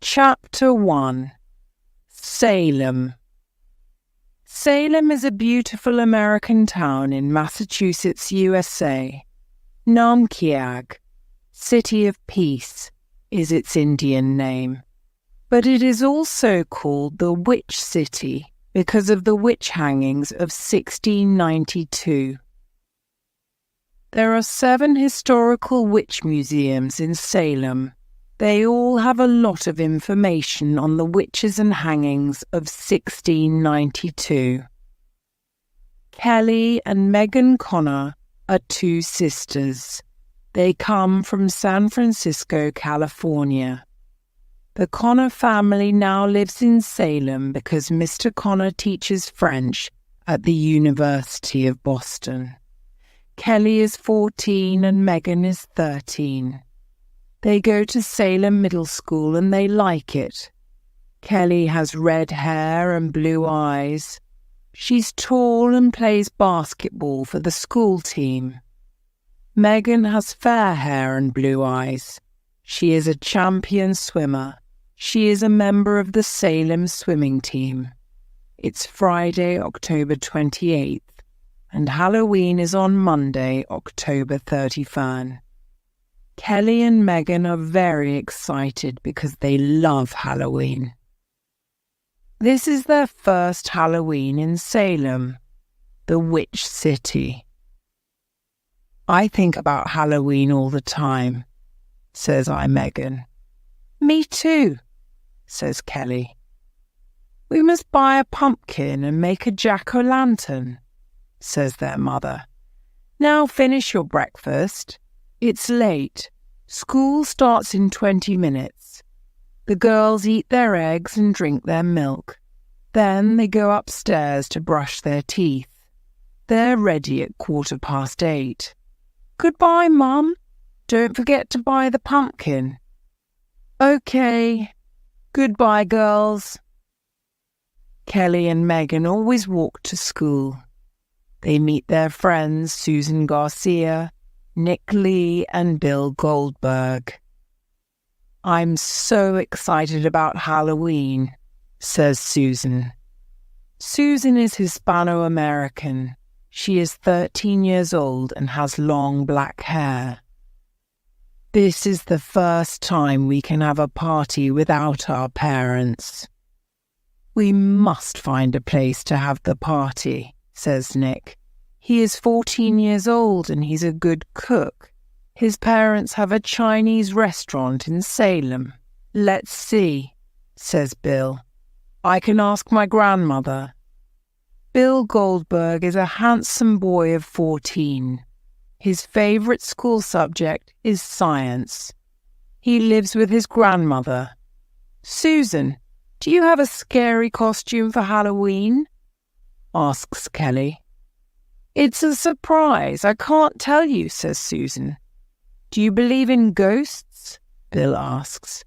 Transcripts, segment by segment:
Chapter 1. Salem. Salem is a beautiful American town in Massachusetts, USA. Namkiag, City of Peace, is its Indian name. But it is also called the Witch City because of the witch hangings of 1692. There are 7 historical witch museums in Salem. They all have a lot of information on the witches and hangings of 1692. Kelly and Megan Connor are 2 sisters. They come from San Francisco, California. The Connor family now lives in Salem because Mr. Connor teaches French at the University of Boston. Kelly is 14 and Megan is 13. They go to Salem Middle School and they like it. Kelly has red hair and blue eyes. She's tall and plays basketball for the school team. Megan has fair hair and blue eyes. She is a champion swimmer. She is a member of the Salem swimming team. It's Friday, October 28th, and Halloween is on Monday, October 31st. Kelly and Megan are very excited because they love Halloween. This is their first Halloween in Salem, the Witch City. I think about Halloween all the time, says Megan. Me too, says Kelly. We must buy a pumpkin and make a jack-o'-lantern, says their mother. Now finish your breakfast. It's late. School starts in 20 minutes. The girls eat their eggs and drink their milk. Then they go upstairs to brush their teeth. They're ready at 8:15. Goodbye, Mum. Don't forget to buy the pumpkin. Okay. Goodbye, girls. Kelly and Megan always walk to school. They meet their friends Susan Garcia, Nick Lee and Bill Goldberg. I'm so excited about Halloween, says Susan. Susan is Hispano-American. She is 13 years old and has long black hair. This is the first time we can have a party without our parents. We must find a place to have the party, says Nick. He is 14 years old and he's a good cook. His parents have a Chinese restaurant in Salem. Let's see, says Bill. I can ask my grandmother. Bill Goldberg is a handsome boy of 14. His favourite school subject is science. He lives with his grandmother. Susan, do you have a scary costume for Halloween? Asks Kelly. It's a surprise. I can't tell you, says Susan. Do you believe in ghosts? Bill asks.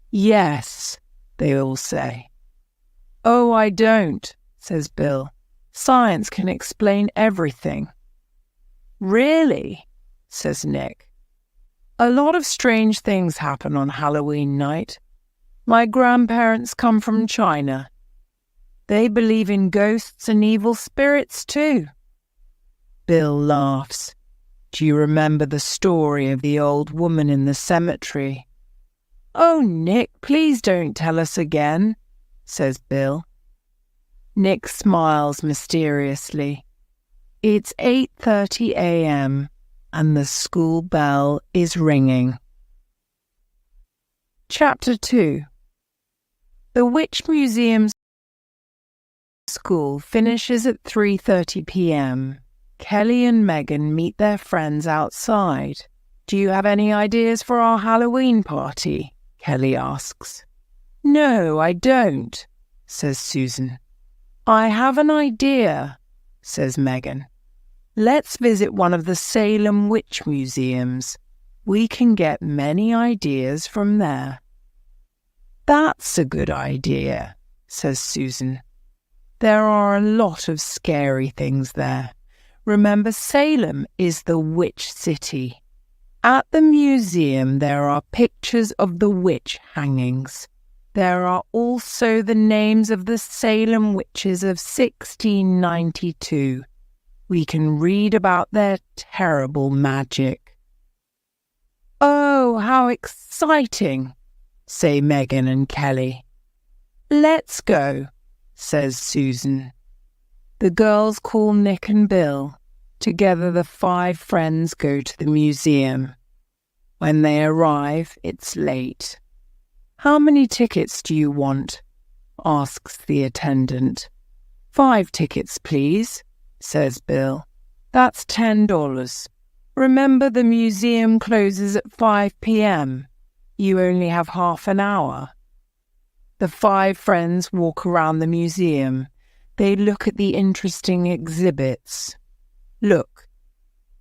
Yes, they all say. Oh, I don't, says Bill. Science can explain everything. Really? Says Nick. A lot of strange things happen on Halloween night. My grandparents come from China. They believe in ghosts and evil spirits too. Bill laughs. Do you remember the story of the old woman in the cemetery? Oh, Nick, please don't tell us again, says Bill. Nick smiles mysteriously. It's 8:30 a.m. and the school bell is ringing. Chapter 2. The Witch Museum's school finishes at 3:30 p.m. Kelly and Megan meet their friends outside. Do you have any ideas for our Halloween party? Kelly asks. No, I don't, says Susan. I have an idea, says Megan. Let's visit one of the Salem Witch Museums. We can get many ideas from there. That's a good idea, says Susan. There are a lot of scary things there. Remember, Salem is the Witch City. At the museum, there are pictures of the witch hangings. There are also the names of the Salem witches of 1692. We can read about their terrible magic." "Oh, how exciting," say Megan and Kelly. "Let's go," says Susan. The girls call Nick and Bill. Together the 5 friends go to the museum. When they arrive, it's late. "How many tickets do you want?" asks the attendant. "5 tickets, please," says Bill. "That's $10. Remember, the museum closes at 5 p.m. You only have half an hour." The 5 friends walk around the museum. They look at the interesting exhibits. Look,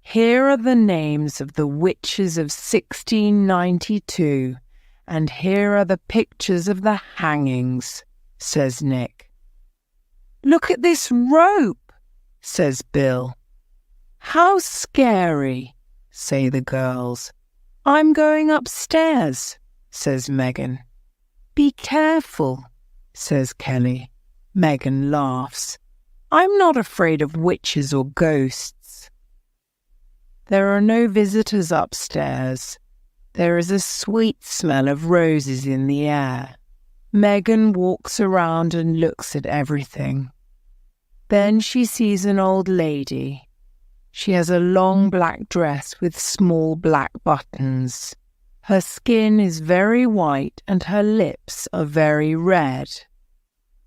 here are the names of the witches of 1692, and here are the pictures of the hangings, says Nick. "Look at this rope," says Bill. "How scary," say the girls. "I'm going upstairs," says Megan. "Be careful," says Kelly. Megan laughs. "I'm not afraid of witches or ghosts." There are no visitors upstairs. There is a sweet smell of roses in the air. Megan walks around and looks at everything. Then she sees an old lady. She has a long black dress with small black buttons. Her skin is very white and her lips are very red.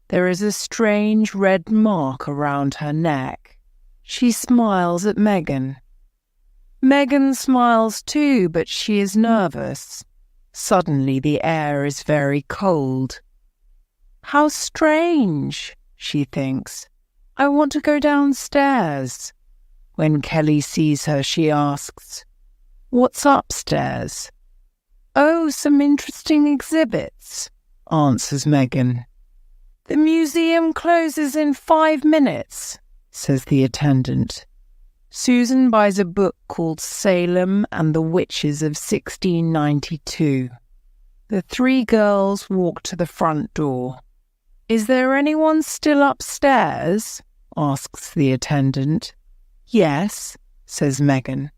There is a strange red mark around her neck. She smiles at Megan. Megan smiles too, but she is nervous. Suddenly the air is very cold. "How strange," she thinks. "I want to go downstairs." When Kelly sees her, she asks, "What's upstairs?" "Oh, some interesting exhibits," answers Megan. "The museum closes in 5 minutes, says the attendant. Susan buys a book called Salem and the Witches of 1692. The 3 girls walk to the front door. "Is there anyone still upstairs?" asks the attendant. "Yes," says Megan.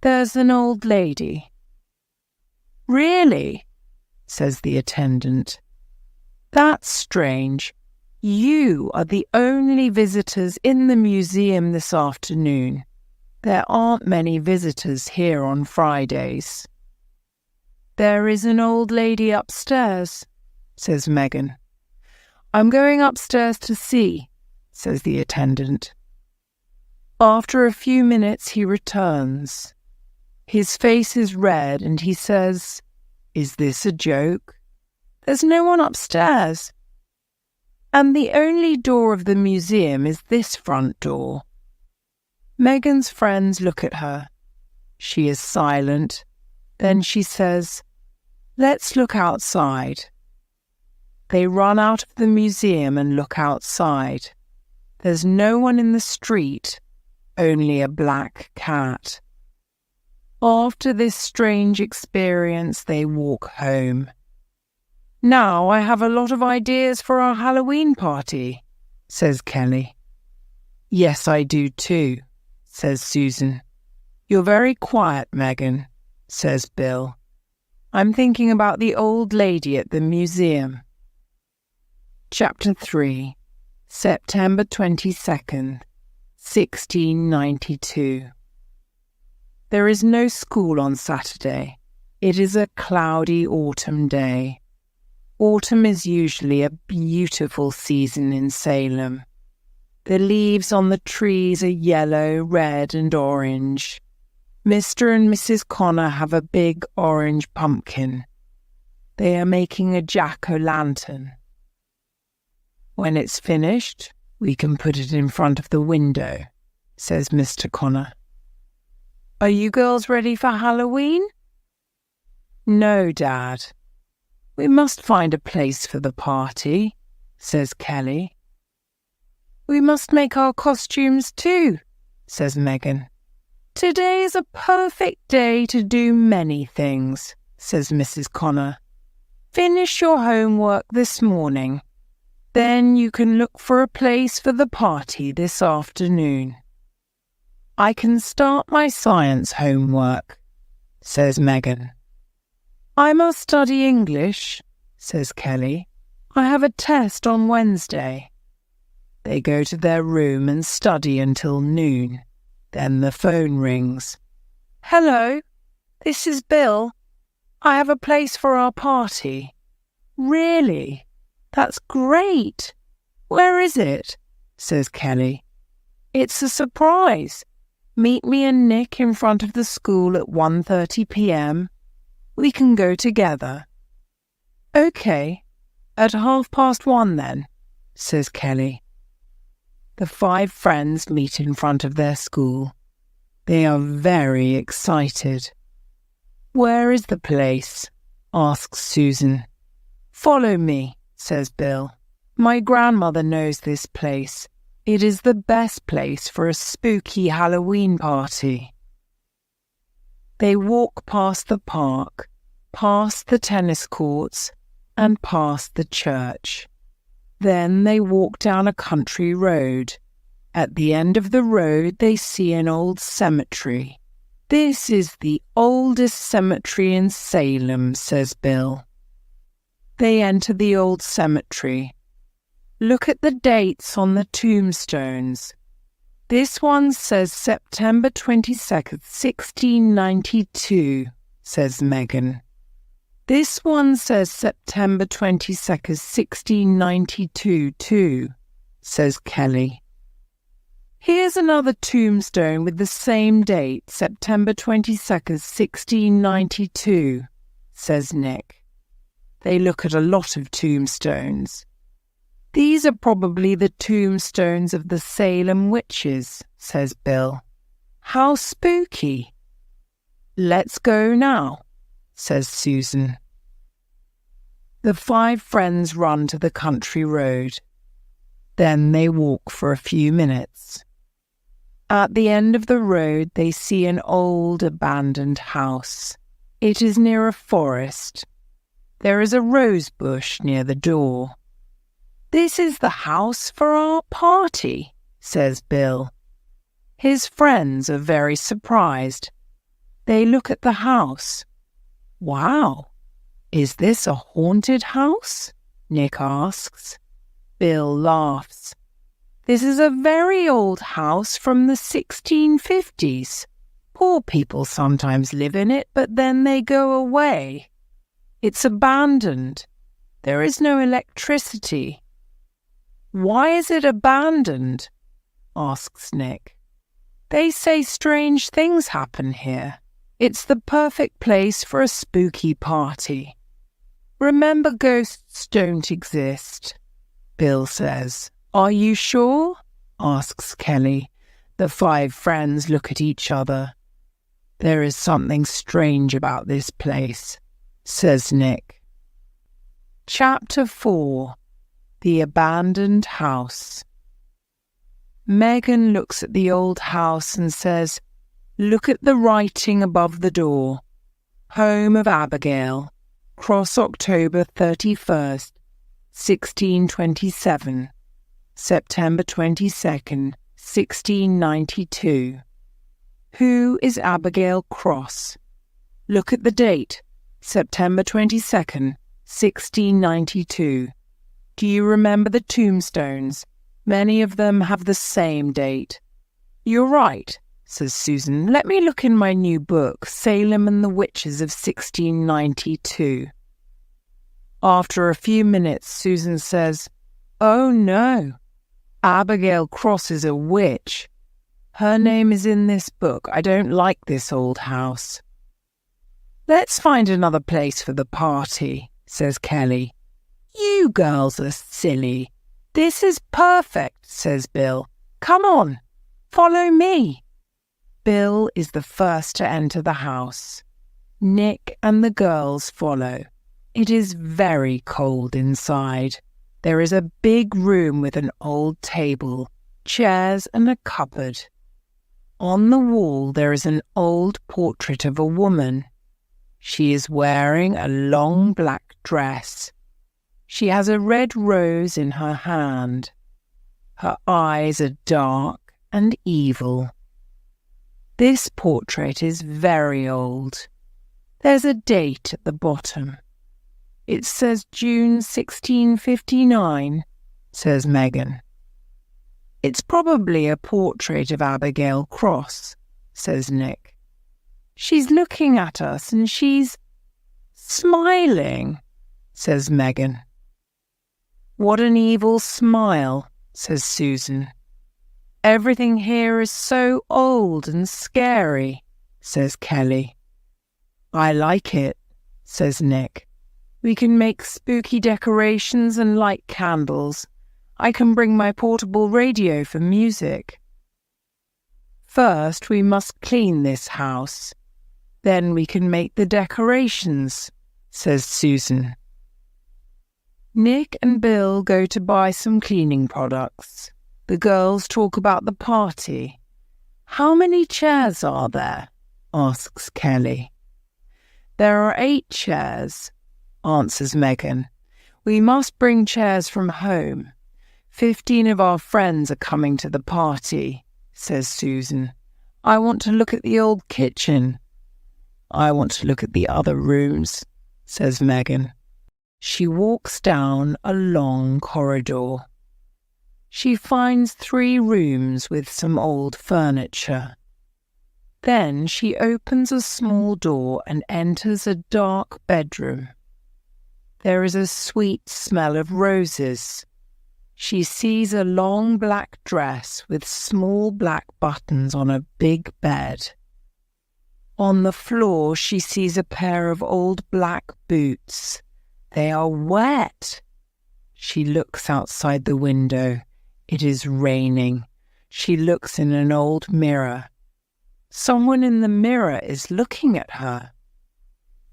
"There's an old lady." "Really?" says the attendant. "That's strange. You are the only visitors in the museum this afternoon. There aren't many visitors here on Fridays." "There is an old lady upstairs," says Megan. "I'm going upstairs to see," says the attendant. After a few minutes he returns. His face is red and he says, "Is this a joke? There's no one upstairs. And the only door of the museum is this front door." Megan's friends look at her. She is silent. Then she says, "Let's look outside." They run out of the museum and look outside. There's no one in the street, only a black cat. After this strange experience, they walk home. "Now I have a lot of ideas for our Halloween party," says Kelly. "Yes, I do too," says Susan. "You're very quiet, Megan," says Bill. "I'm thinking about the old lady at the museum." Chapter 3, September 22nd, 1692. There is no school on Saturday. It is a cloudy autumn day. Autumn is usually a beautiful season in Salem. The leaves on the trees are yellow, red, and orange. Mr. and Mrs. Connor have a big orange pumpkin. They are making a jack-o'-lantern. "When it's finished, we can put it in front of the window," says Mr. Connor. "Are you girls ready for Halloween?" "No, Dad. We must find a place for the party," says Kelly. "We must make our costumes too," says Megan. "Today is a perfect day to do many things," says Mrs. Connor. finish your homework this morning. Then you can look for a place for the party this afternoon." "I can start my science homework," says Megan. "I must study English," says Kelly. "I have a test on Wednesday." They go to their room and study until noon. Then the phone rings. "Hello, this is Bill. I have a place for our party." "Really? That's great. Where is it?" says Kelly. "It's a surprise. Meet me and Nick in front of the school at 1:30 p.m. We can go together." "Okay, at 1:30 then," says Kelly. The 5 friends meet in front of their school. They are very excited. "Where is the place?" asks Susan. "Follow me," says Bill. "My grandmother knows this place. It is the best place for a spooky Halloween party." They walk past the park, past the tennis courts, and past the church. Then they walk down a country road. At the end of the road, they see an old cemetery. "This is the oldest cemetery in Salem," says Bill. They enter the old cemetery. Look at the dates on the tombstones. "This one says September 22nd, 1692, says Megan. "This one says September 22nd, 1692 too, says Kelly. "Here's another tombstone with the same date, September 22nd, 1692, says Nick. They look at a lot of tombstones. "These are probably the tombstones of the Salem witches," says Bill. "How spooky." "Let's go now," says Susan. The 5 friends run to the country road. Then they walk for a few minutes. At the end of the road, they see an old abandoned house. It is near a forest. There is a rose bush near the door. "This is the house for our party," says Bill. His friends are very surprised. They look at the house. "Wow, is this a haunted house?" Nick asks. Bill laughs. "This is a very old house from the 1650s. Poor people sometimes live in it, but then they go away. It's abandoned. There is no electricity." "Why is it abandoned?" asks Nick. "They say strange things happen here. It's the perfect place for a spooky party." "Remember, ghosts don't exist," Bill says. "Are you sure?" asks Kelly. The 5 friends look at each other. "There is something strange about this place," says Nick. Chapter 4. The Abandoned House. Megan looks at the old house and says, "Look at the writing above the door. Home of Abigail, Cross October 31st, 1627, September 22nd, 1692. Who is Abigail Cross? Look at the date, September 22nd, 1692. Do you remember the tombstones? Many of them have the same date." "You're right," says Susan. "Let me look in my new book, Salem and the Witches of 1692. After a few minutes, Susan says, "Oh no, Abigail Cross is a witch. Her name is in this book. I don't like this old house." "Let's find another place for the party," says Kelly. "You girls are silly. This is perfect," says Bill. "Come on, follow me." Bill is the first to enter the house. Nick and the girls follow. It is very cold inside. There is a big room with an old table, chairs and a cupboard. On the wall there is an old portrait of a woman. She is wearing a long black dress. She has a red rose in her hand. Her eyes are dark and evil. This portrait is very old. There's a date at the bottom. It says June 1659, says Megan. It's probably a portrait of Abigail Cross, says Nick. She's looking at us and she's smiling, says Megan. What an evil smile, says Susan. Everything here is so old and scary, says Kelly. I like it, says Nick. We can make spooky decorations and light candles. I can bring my portable radio for music. First, we must clean this house. Then we can make the decorations, says Susan. Nick and Bill go to buy some cleaning products. The girls talk about the party. How many chairs are there? Asks Kelly. There are 8 chairs, answers Megan. We must bring chairs from home. 15 of our friends are coming to the party, says Susan. I want to look at the old kitchen. I want to look at the other rooms, says Megan. She walks down a long corridor. She finds 3 rooms with some old furniture. Then she opens a small door and enters a dark bedroom. There is a sweet smell of roses. She sees a long black dress with small black buttons on a big bed. On the floor she sees a pair of old black boots. They are wet. She looks outside the window. It is raining. She looks in an old mirror. Someone in the mirror is looking at her.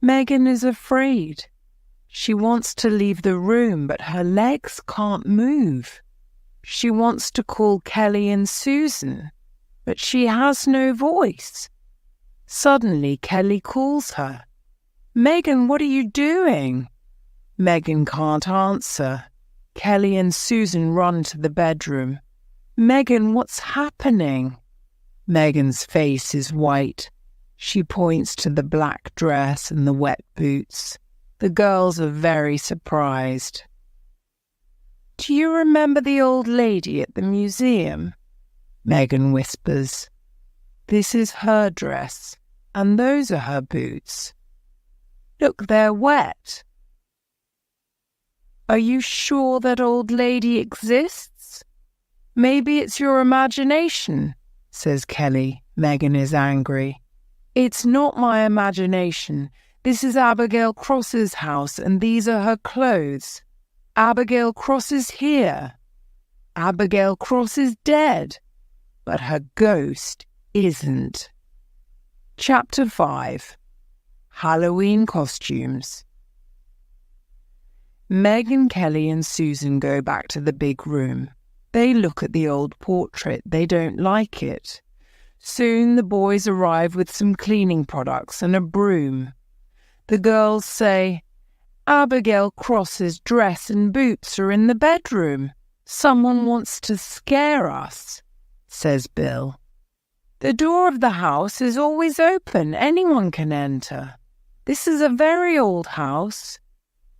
Megan is afraid. She wants to leave the room, but her legs can't move. She wants to call Kelly and Susan, but she has no voice. Suddenly, Kelly calls her. Megan, what are you doing? Megan can't answer. Kelly and Susan run to the bedroom. Megan, what's happening? Megan's face is white. She points to the black dress and the wet boots. The girls are very surprised. Do you remember the old lady at the museum? Megan whispers. This is her dress, and those are her boots. Look, they're wet. Are you sure that old lady exists? Maybe it's your imagination, says Kelly. Megan is angry. It's not my imagination. This is Abigail Cross's house, and these are her clothes. Abigail Cross is here. Abigail Cross is dead, but her ghost isn't. Chapter 5. Halloween Costumes. Meg and Kelly and Susan go back to the big room. They look at the old portrait. They don't like it. Soon the boys arrive with some cleaning products and a broom. The girls say, Abigail Cross's dress and boots are in the bedroom. Someone wants to scare us, says Bill. The door of the house is always open. Anyone can enter. This is a very old house.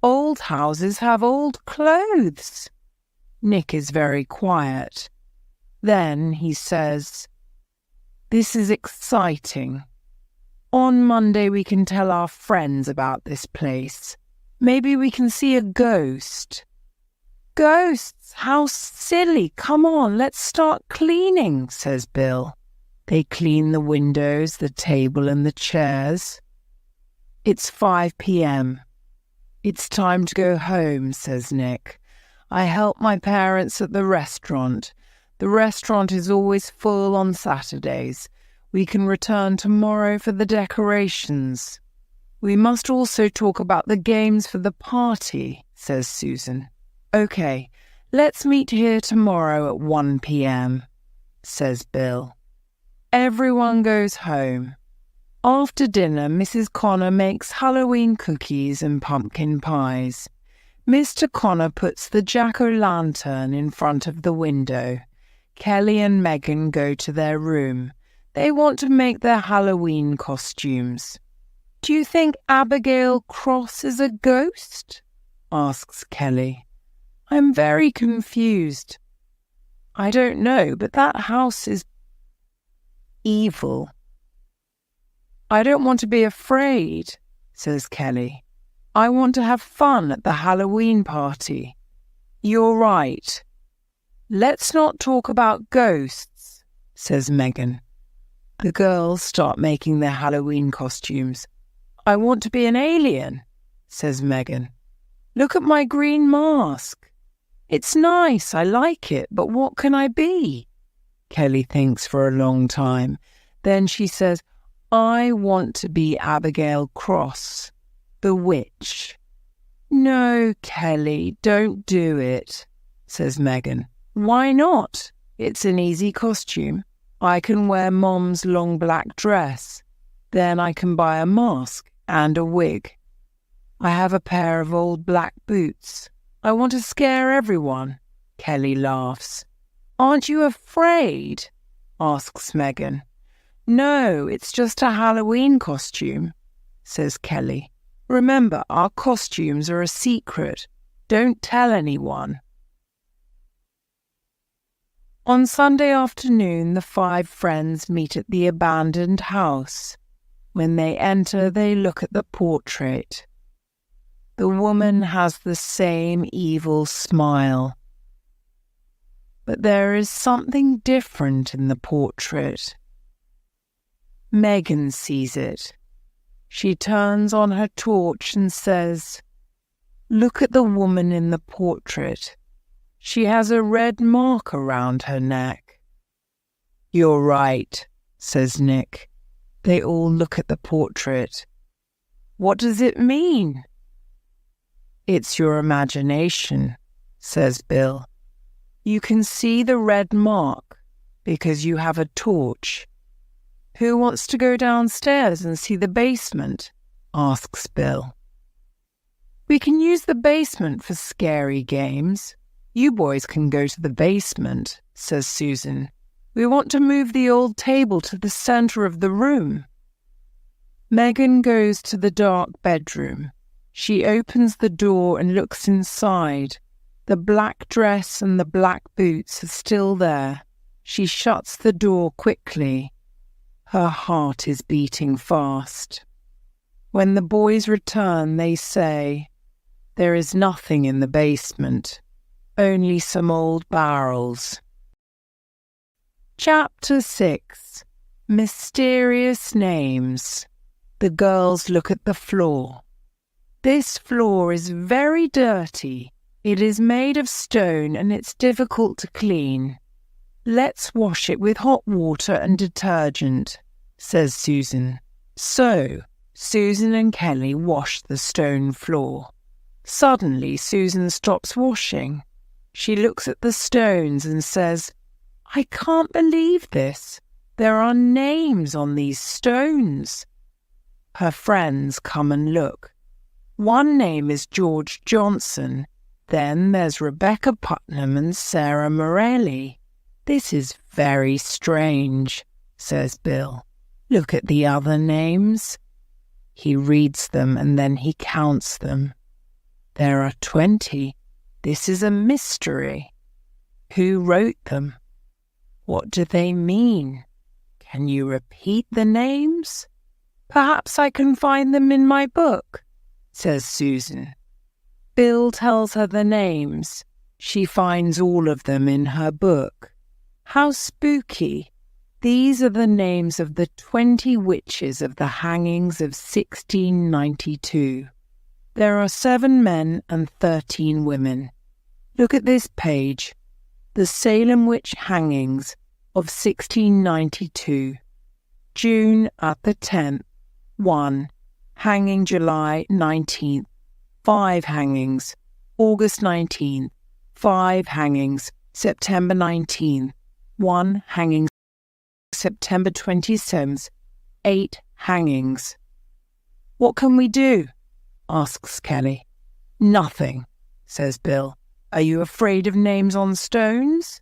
Old houses have old clothes. Nick is very quiet. Then he says, This is exciting. On Monday we can tell our friends about this place. Maybe we can see a ghost. Ghosts? How silly. Come on, let's start cleaning, says Bill. They clean the windows, the table and the chairs. It's 5 p.m. It's time to go home, says Nick. I help my parents at the restaurant. The restaurant is always full on Saturdays. We can return tomorrow for the decorations. We must also talk about the games for the party, says Susan. Okay, let's meet here tomorrow at 1 p.m, says Bill. Everyone goes home. After dinner, Mrs. Connor makes Halloween cookies and pumpkin pies. Mr. Connor puts the jack-o'-lantern in front of the window. Kelly and Megan go to their room. They want to make their Halloween costumes. "Do you think Abigail Cross is a ghost?" asks Kelly. "I'm very confused." "I don't know, but that house is evil." "I don't want to be afraid," says Kelly. "I want to have fun at the Halloween party." "You're right." "Let's not talk about ghosts," says Megan. The girls start making their Halloween costumes. "I want to be an alien," says Megan. "Look at my green mask." "It's nice, I like it, but what can I be?" Kelly thinks for a long time. Then she says, "I want to be Abigail Cross, the witch." "No, Kelly, don't do it," says Megan. "Why not? It's an easy costume. I can wear Mom's long black dress. Then I can buy a mask and a wig. I have a pair of old black boots. I want to scare everyone." Kelly laughs. "Aren't you afraid?" asks Megan. "No, it's just a Halloween costume," says Kelly. "Remember, our costumes are a secret. Don't tell anyone." On Sunday afternoon, the 5 friends meet at the abandoned house. When they enter, they look at the portrait. The woman has the same evil smile. But there is something different in the portrait. Megan sees it. She turns on her torch and says, "Look at the woman in the portrait. She has a red mark around her neck." "You're right," says Nick. They all look at the portrait. "What does it mean?" "It's your imagination," says Bill. "You can see the red mark because you have a torch." "Who wants to go downstairs and see the basement?" asks Bill. "We can use the basement for scary games. You boys can go to the basement," says Susan. "We want to move the old table to the center of the room." Megan goes to the dark bedroom. She opens the door and looks inside. The black dress and the black boots are still there. She shuts the door quickly. Her heart is beating fast. When the boys return, they say, "There is nothing in the basement. Only some old barrels." Chapter 6. Mysterious Names. The girls look at the floor. "This floor is very dirty. It is made of stone and it's difficult to clean. Let's wash it with hot water and detergent," says Susan. So, Susan and Kelly wash the stone floor. Suddenly, Susan stops washing. She looks at the stones and says, "I can't believe this. There are names on these stones." Her friends come and look. One name is George Johnson. Then there's Rebecca Putnam and Sarah Morelli. "This is very strange," says Bill. "Look at the other names." He reads them and then he counts them. There are 20. This is a mystery. Who wrote them? What do they mean? Can you repeat the names? "Perhaps I can find them in my book," says Susan. Bill tells her the names. She finds all of them in her book. How spooky. These are the names of the 20 witches of the hangings of 1692. There are 7 men and 13 women. Look at this page. The Salem Witch Hangings of 1692. June at the 10th, 1. Hanging July 19th, 5 hangings. August 19th, 5 hangings. September 19th, 1 hanging. September 27th, 8 hangings. "What can we do?" asks Kelly. "Nothing," says Bill. "Are you afraid of names on stones?"